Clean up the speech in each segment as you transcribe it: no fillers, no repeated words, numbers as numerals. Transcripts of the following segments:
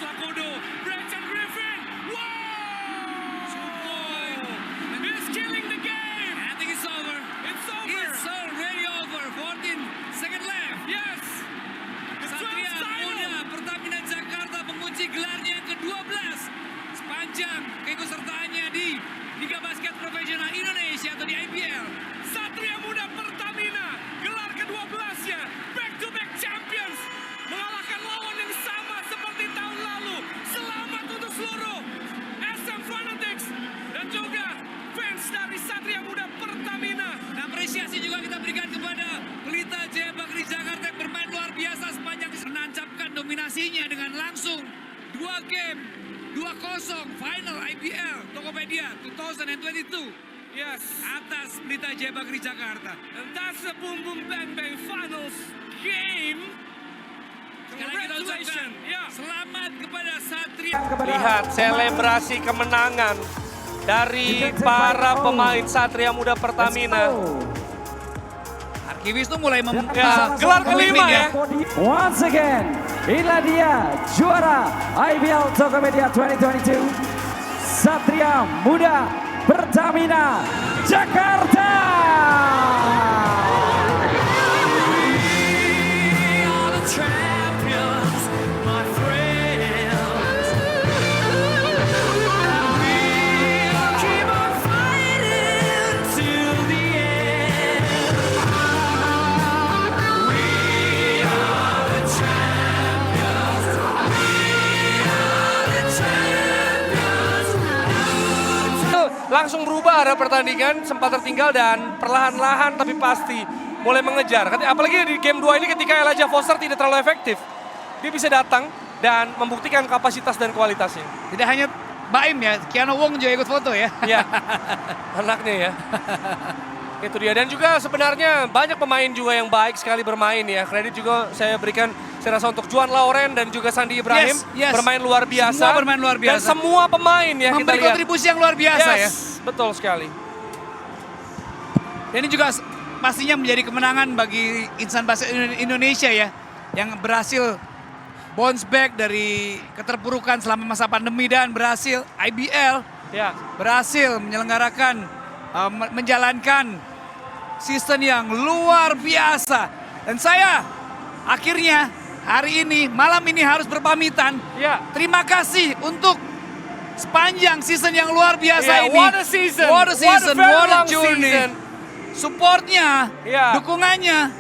Swakodo, Brenton Griffin. Wow! He's killing the game. I think it's over. It's over. It's already over. 14 second left. Yes. The Satria 12th Muda title. Pertamina Jakarta mengunci gelarnya yang ke-12 sepanjang keikutsertaannya di Liga Basket Profesional Indonesia atau di IBL. Satria Muda Pertamina, gelar ke-12-nya, back-to-back champions, mengalahkan lawan yang sama seperti tahun lalu. Selamat untuk seluruh SM Fanatics dan juga fans dari Satria Muda Pertamina. Nah, apresiasi juga kita berikan kepada Pelita Jaya Bakri Jakarta yang bermain luar biasa sepanjang menancapkan dominasinya dengan langsung 2 game 2-0 final IBL Tokopedia 2022. Yes, Atas Pelita Jaya Bakri Jakarta. and that's the Boom Boom Bang Bang Finals game. Sekali lagi kita ucapkan Congratulations. Yeah. selamat kepada Satria. Lihat selebrasi kemenangan dari para pemain Satria Muda Pertamina. Arki Wisnu mulai membuka Ya, gelar kelima ya. Once again, inilah dia juara IBL Tokopedia 2022 Satria Muda Pertamina Jakarta. Langsung berubah arah pertandingan, sempat tertinggal dan perlahan-lahan tapi pasti mulai mengejar. Apalagi di game 2 ini ketika Elijah Foster tidak terlalu efektif. Dia bisa datang dan membuktikan kapasitas dan kualitasnya. Tidak hanya Baim ya, Kiano Wong juga ikut foto ya. Iya, anaknya ya. Itu dia. Dan juga sebenarnya banyak pemain juga yang baik sekali bermain ya. Kredit juga saya berikan saya rasa untuk Juan Lauren dan juga Sandi Ibrahim. Yes. Bermain luar biasa. Semua bermain luar biasa. Dan semua pemain ya kita Memberi lihat. kontribusi yang luar biasa ya. Betul sekali. Dan ini juga pastinya menjadi kemenangan bagi insan basket Indonesia ya. Yang berhasil bounce back dari keterpurukan selama masa pandemi dan berhasil IBL. Ya. Berhasil menyelenggarakan, menjalankan season yang luar biasa. Dan saya akhirnya hari ini, malam ini harus berpamitan. Ya. Terima kasih untuk sepanjang season yang luar biasa ini. What a season. What a season, very what a long journey. season. Supportnya, Ya. dukungannya.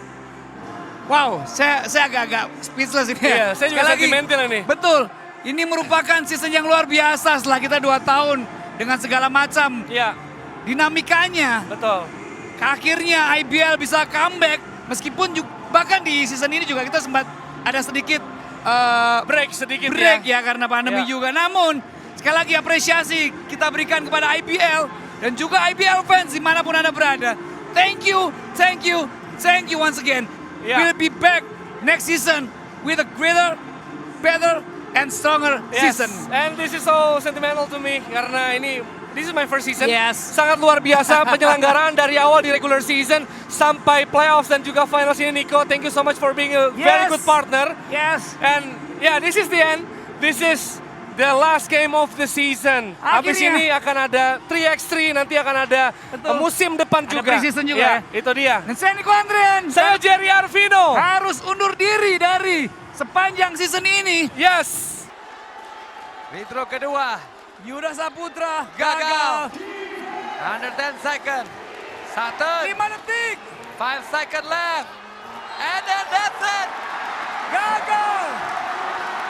Wow, saya agak-agak speechless ini. Iya, saya juga Sekali lagi, sentimental ini. Betul, ini merupakan season yang luar biasa setelah kita 2 tahun dengan segala macam Ya, dinamikanya. betul. Akhirnya IBL bisa comeback meskipun bahkan di season ini juga kita sempat ada sedikit Break sedikit break ya. ya karena pandemi Ya. juga. Namun sekali lagi apresiasi kita berikan kepada IBL dan juga IBL fans dimanapun Anda berada. Thank you, thank you, thank you once again. Ya. We'll be back next season with a greater, better, and stronger Yes. season. And this is so sentimental to me karena this is my first season. Yes. Sangat luar biasa penyelenggaraan dari awal di regular season sampai playoffs dan juga finals ini. Nico, thank you so much for being a very Yes. good partner. Yes. And yeah, this is the end. This is the last game of the season. Habis Akhirnya. ini akan ada 3x3, nanti akan ada Betul. musim depan Ada juga. pre-season juga ya. Itu dia. Dan saya Niko Andrian. Saya Jerry Arvino. Harus undur diri dari sepanjang season ini. Yes. Free throw kedua, Yuda Saputra gagal. Under 10 second. 1, 5 detik. 5 second left. And then that's it. Gagal.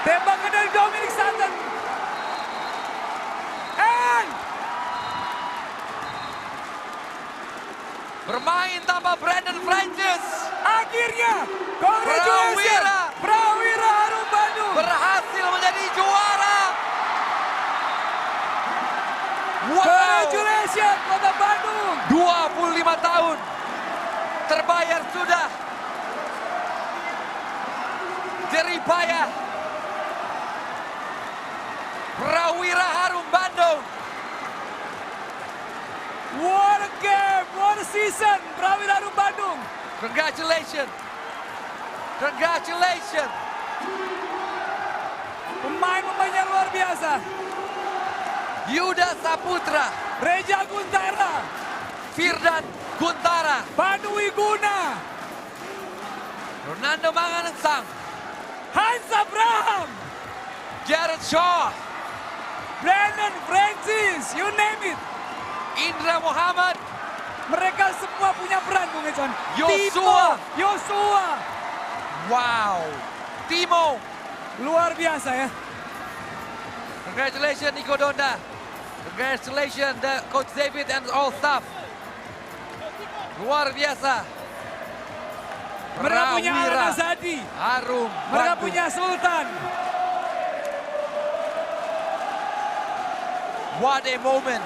Tembakan dari Dominic Sutton. And Bermain tanpa Brandon Francis. akhirnya congratulations. Prawira Harum Bandung. Berhasil menjadi juara. Wow. Congratulations Kota Bandung. 25 tahun. Terbayar sudah. Jerih payah. Prawira Harum Bandung. What a game, what a season. Prawira Harum Bandung. Congratulations. Congratulations. Pemain Pemain-pemain yang luar biasa. Yuda Saputra, Reja Guntara, Firdan Guntara, Banu Wiguna, Ronaldo Mangansang, Hans Abraham, Jared Shaw, Brandon Francis, you name it. Indra Muhammad, Mereka semua punya peran, Bung Econ. Yosua. Yosua. wow, Timo, Luar biasa ya. congratulations Nico Donda, congratulations the Coach David and all staff. Luar biasa. Mereka punya Prawira, Alan Azadi. Harum, Mereka Bandung. punya Sultan. What a moment.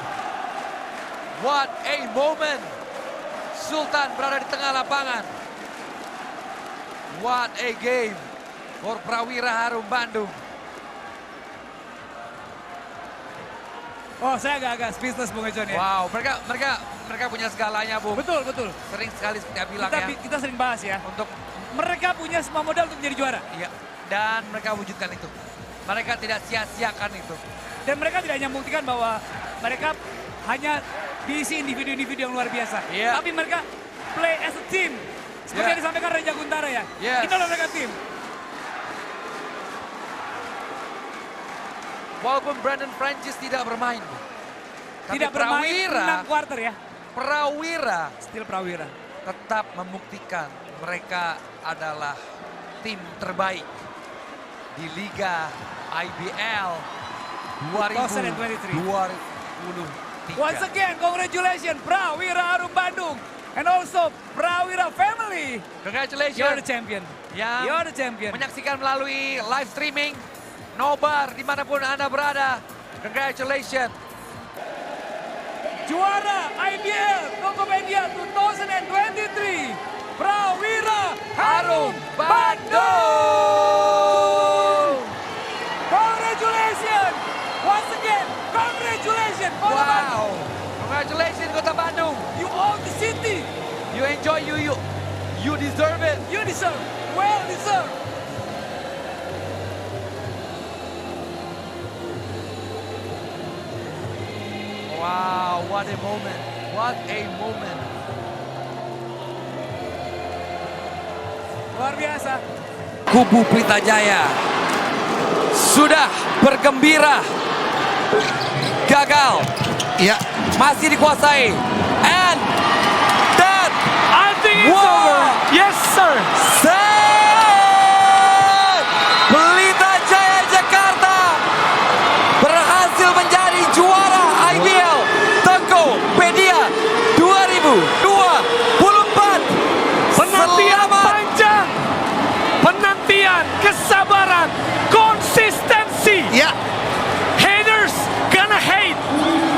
What a moment. Sultan berada di tengah lapangan. What a game for Prawira Harum Bandung. Oh, saya agak-agak speechless, Bung Econ ya. Wow, mereka punya segalanya, Bung. Betul, betul. Sering sekali seperti saya bilang ya. Kita sering bahas ya. Untuk Mereka punya semua modal untuk menjadi juara. iya, dan mereka wujudkan itu. Mereka tidak sia-siakan itu. Dan mereka tidak hanya membuktikan bahwa mereka hanya diisi individu-individu yang luar biasa. Iya. Tapi mereka play as a team. Seperti Iya. yang disampaikan Reja Guntara ya. Yes. Itulah mereka tim. Walaupun Brandon Francis tidak bermain, tapi Tidak bermain 6 Prawira, quarter ya. Prawira Still Prawira. tetap membuktikan mereka adalah tim terbaik di Liga IBL 2023. 2023. Once again, congratulations Prawira Harum Bandung. And also Prawira family. You're the Congratulations champion. yang You're the champion. menyaksikan melalui live streaming, nobar dimanapun Anda berada. Congratulations. Juara IBL Tokopedia 2023. Prawira Harum Bandung. Congratulations. Once again, congratulations. Kota Bandung. Wow. Congratulations Kota Bandung. You own the city. You enjoy, you deserve it. You deserve. Well deserved. Wow, what a moment. What a moment. Luar biasa. Kubu Pelita Jaya sudah bergembira. Gagal. Ya, Masih dikuasai. And that I think it's Wow. over. Yes, sir. set. Pelita Jaya Jakarta berhasil menjadi juara IBL Tokopedia 2024. Penantian Selamat. panjang. Penantian, kesabaran, konsistensi. ya, Haters gonna hate,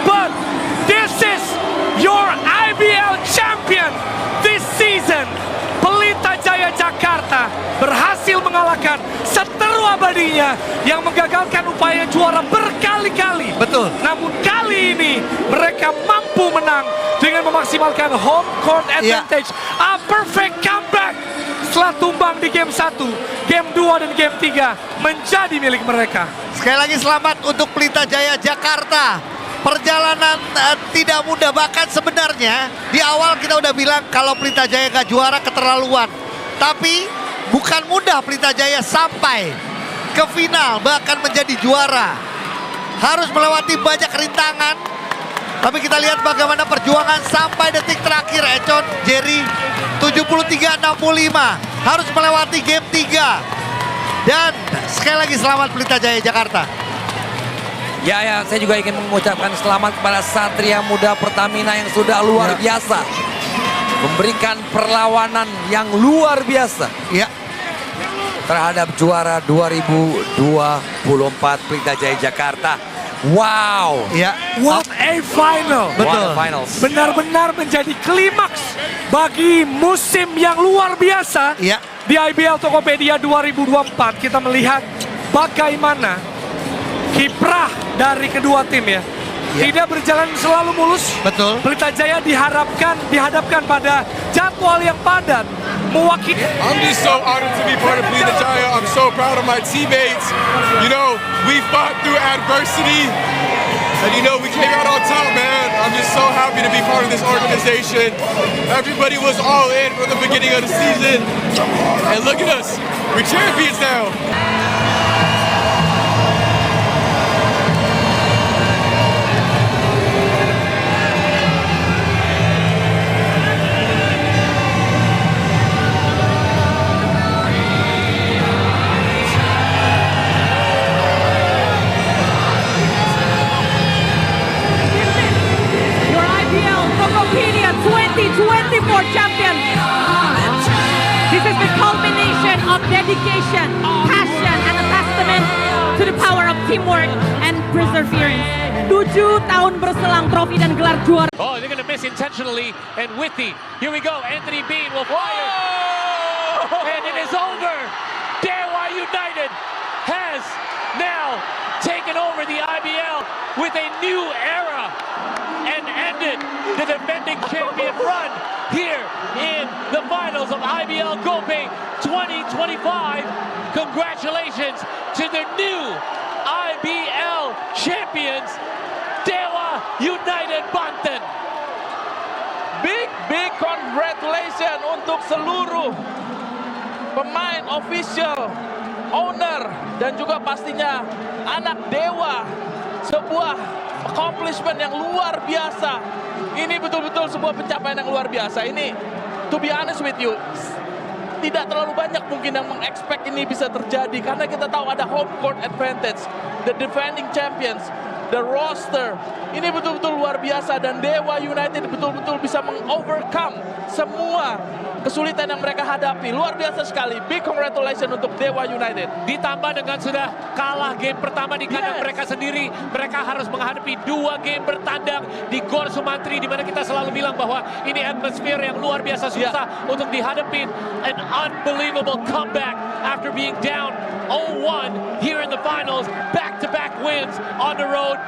but this is your IBL champion this season. Pelita Jaya Jakarta berhasil mengalahkan seteru abadinya yang menggagalkan upaya juara berkali-kali. betul. Namun kali ini mereka mampu menang dengan memaksimalkan home court advantage. A perfect comeback setelah tumbang di game 1, game 2 dan game 3 menjadi milik mereka. Sekali lagi selamat untuk Pelita Jaya Jakarta. Perjalanan tidak mudah, bahkan sebenarnya di awal kita udah bilang kalau Pelita Jaya gak juara keterlaluan. Tapi bukan mudah Pelita Jaya sampai ke final bahkan menjadi juara. Harus melewati banyak rintangan. Tapi kita lihat bagaimana perjuangan sampai detik terakhir. Econ, Jerry, 73-65. Harus melewati game 3. Dan sekali lagi selamat Pelita Jaya Jakarta. Ya, saya juga ingin mengucapkan selamat kepada Satria Muda Pertamina yang sudah luar biasa. Memberikan perlawanan yang luar biasa Ya, terhadap juara 2024 Pelita Jaya Jakarta. Wow. ya, What a final! Betul. What a finals. Benar-benar menjadi klimaks bagi musim yang luar biasa ya. di IBL Tokopedia 2024. Kita melihat bagaimana kiprah dari kedua tim ya. Tidak berjalan selalu mulus. Betul. Pelita Jaya dihadapkan pada jadwal yang padat, mewakili. I'm just so honored to be part of Pelita Jaya. I'm so proud of my teammates. You know, we adversity. And you know, we came out on top, man. I'm just so happy to be part of this organization. Everybody was all in from the beginning of the season. And look at us, we're champions now. Your IPL Tokopedia 2024 champion. This is the culmination of dedication, passion, and a testament to the power of teamwork and perseverance. 7 tahun berselang trofi dan gelar juara. Oh, they're going to miss intentionally. And Withy, here we go. Anthony Bean will fire. And it is over. Dewa United has now taken over the IBL with a new era and ended the defending champion run here in the finals of IBL Gopay 2025. Congratulations to the new IBL champions, Dewa United Banten. Big congratulations untuk seluruh pemain, official, owner, dan juga pastinya anak Dewa. Sebuah accomplishment yang luar biasa. Ini betul-betul sebuah pencapaian yang luar biasa. Ini, to be honest with you, tidak terlalu banyak mungkin yang mengexpect ini bisa terjadi. Karena kita tahu ada home court advantage. The defending champions, the roster, ini betul-betul luar biasa. Dan Dewa United betul-betul bisa mengovercome semua kesulitan yang mereka hadapi. Luar biasa sekali. Big congratulations untuk Dewa United. Ditambah dengan sudah kalah game pertama di kandang mereka sendiri, mereka harus menghadapi 2 game bertandang di Gor Sumantri, di mana kita selalu bilang bahwa ini atmosfer yang luar biasa susah untuk dihadapi. An unbelievable comeback after being down 0-1 here in the finals. Back-to-back wins on the road,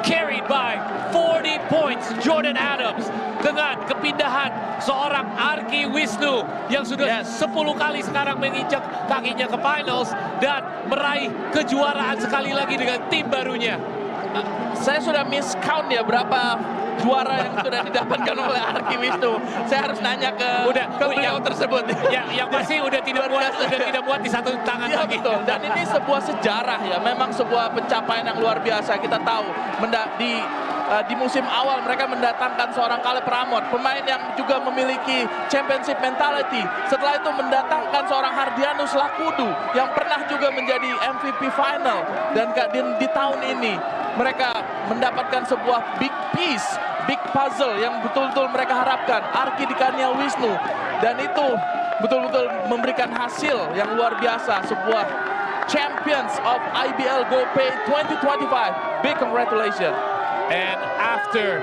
carried by 40 points. Jordan Adams dengan kepindahan seorang Arki Wisnu yang sudah 10 kali sekarang menginjak kakinya ke finals dan meraih kejuaraan sekali lagi dengan tim barunya. Saya sudah miscount ya berapa juara yang sudah didapatkan oleh Arki Wisnu. Saya harus nanya ke beliau tersebut. Yang pasti udah tidak muat di satu tangan Ya, lagi. betul. Dan ini sebuah sejarah ya, memang sebuah pencapaian yang luar biasa. Kita tahu di musim awal mereka mendatangkan seorang Caleb Ramon, pemain yang juga memiliki championship mentality. Setelah itu mendatangkan seorang Hardianus Lakudu yang pernah juga menjadi MVP final. Dan di tahun ini mereka mendapatkan sebuah big piece, big puzzle yang betul-betul mereka harapkan. Arki Dikania Wisnu, dan itu betul-betul memberikan hasil yang luar biasa. Sebuah champions of IBL Gopay 2025. Big congratulations. And after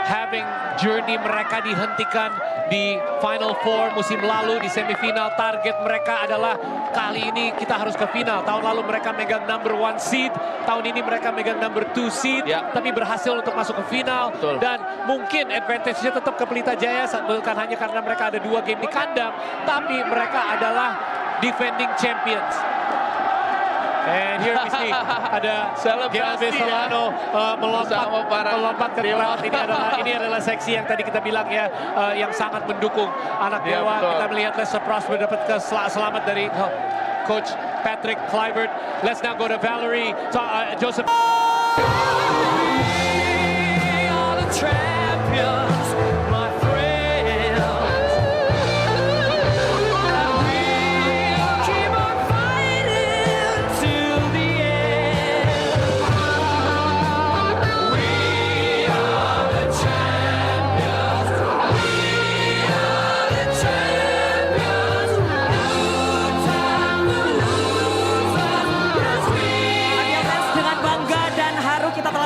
having journey mereka dihentikan di Final Four musim lalu di semifinal, target mereka adalah kali ini kita harus ke final. Tahun lalu mereka megang number 1 seed, tahun ini mereka megang number 2 seed, tapi berhasil untuk masuk ke final. Dan mungkin advantage-nya tetap ke Pelita Jaya, bukan hanya karena mereka ada 2 game di kandang, tapi mereka adalah defending champions. And here we see ada Galvez Solano melompat ke crowd. Ini adalah seksi yang tadi kita bilang ya, yang sangat mendukung anak Dewa. Kita melihat Lester Prosper dapat selamat dari Coach Patrick Kluivert. Let's now go to Valerie Joseph.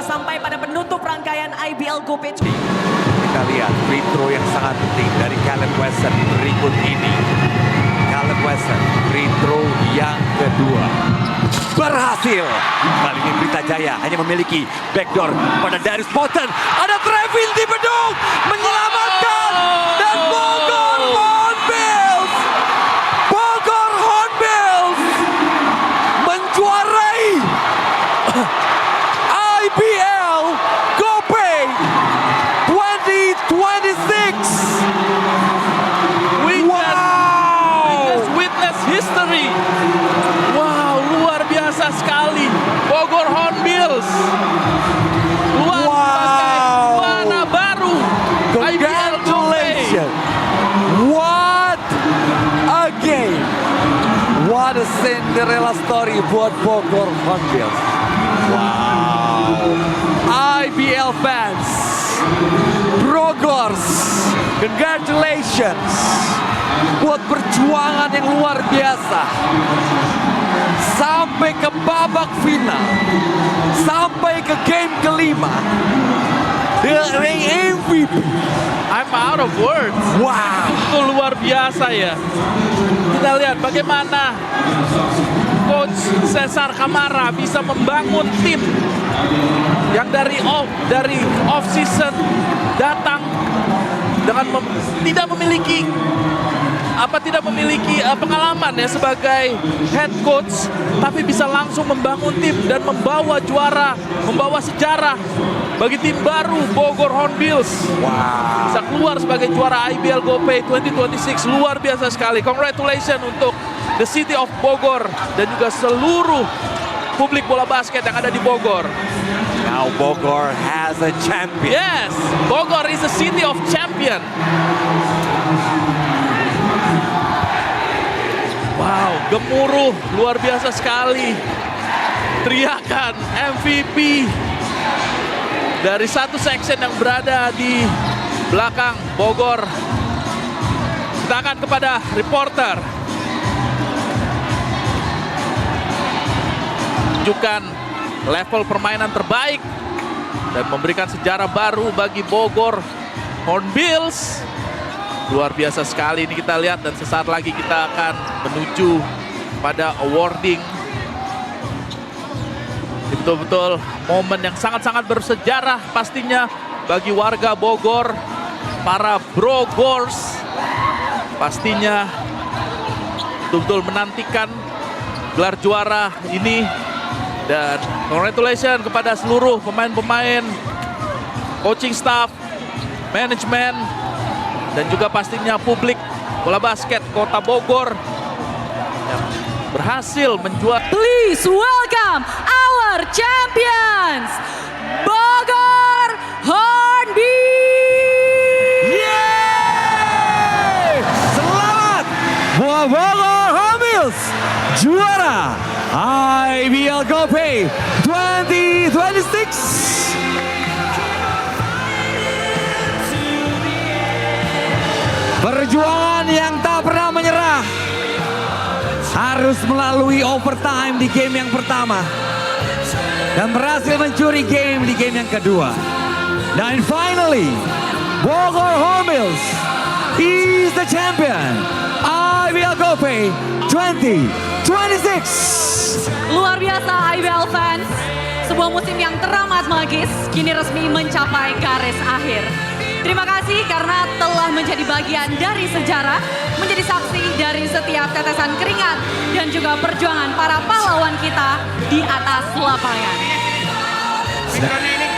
Sampai pada penutup rangkaian IBL Gopay. Kita lihat free throw yang sangat penting dari Caleb Wesson berikut ini. Caleb Wesson, free throw yang kedua. Berhasil. Kali ini Pelita Jaya hanya memiliki backdoor pada Darius Morton. Ada Trevin di bedung menyelamatkan. Dan Bogor Hornbills. Bogor Hornbills menjuarai Hornbills keluar sebagai juara baru IBL GoPay. Congratulations. What a game. What a Cinderella story buat Bogor Hornbills. Wow. IBL fans, Brogors, congratulations buat perjuangan yang luar biasa. Sampai ke babak final, sampai ke game kelima. Dengan MVP. I'm out of words. Wow. Itu luar biasa ya. Kita lihat bagaimana Coach Cesar Camara bisa membangun tim yang dari off season datang dengan tidak memiliki pengalaman ya sebagai head coach, tapi bisa langsung membangun tim dan membawa juara, membawa sejarah bagi tim baru Bogor Hornbills. Wow. Bisa keluar sebagai juara IBL GoPay 2026, luar biasa sekali. Congratulations untuk the city of Bogor dan juga seluruh publik bola basket yang ada di Bogor. Now Bogor has a champion. Yes, Bogor is a city of champion. Wow, gemuruh luar biasa sekali. Teriakan MVP dari satu section yang berada di belakang Bogor. Kita akan kepada reporter. Tunjukkan level permainan terbaik dan memberikan sejarah baru bagi Bogor Hornbills. Luar biasa sekali ini kita lihat, dan sesaat lagi kita akan menuju pada awarding. Betul-betul momen yang sangat-sangat bersejarah pastinya bagi warga Bogor, para Brogors. Pastinya betul-betul menantikan gelar juara ini. Dan congratulations kepada seluruh pemain-pemain, coaching staff, manajemen, dan juga pastinya publik bola basket Kota Bogor yang berhasil menjual. Please welcome our champions, Bogor Hornbills! Yeay! Selamat buat Bogor Hornbills, juara IBL GoPay 2026. Perjuangan yang tak pernah menyerah, harus melalui overtime di game yang pertama dan berhasil mencuri game di game yang kedua. Dan finally, Bogor Hornbills is the champion IBL GoPay 2026. Luar biasa IBL fans, sebuah musim yang teramat magis kini resmi mencapai garis akhir. Terima kasih karena telah menjadi bagian dari sejarah, menjadi saksi dari setiap tetesan keringat dan juga perjuangan para pahlawan kita di atas lapangan. Ini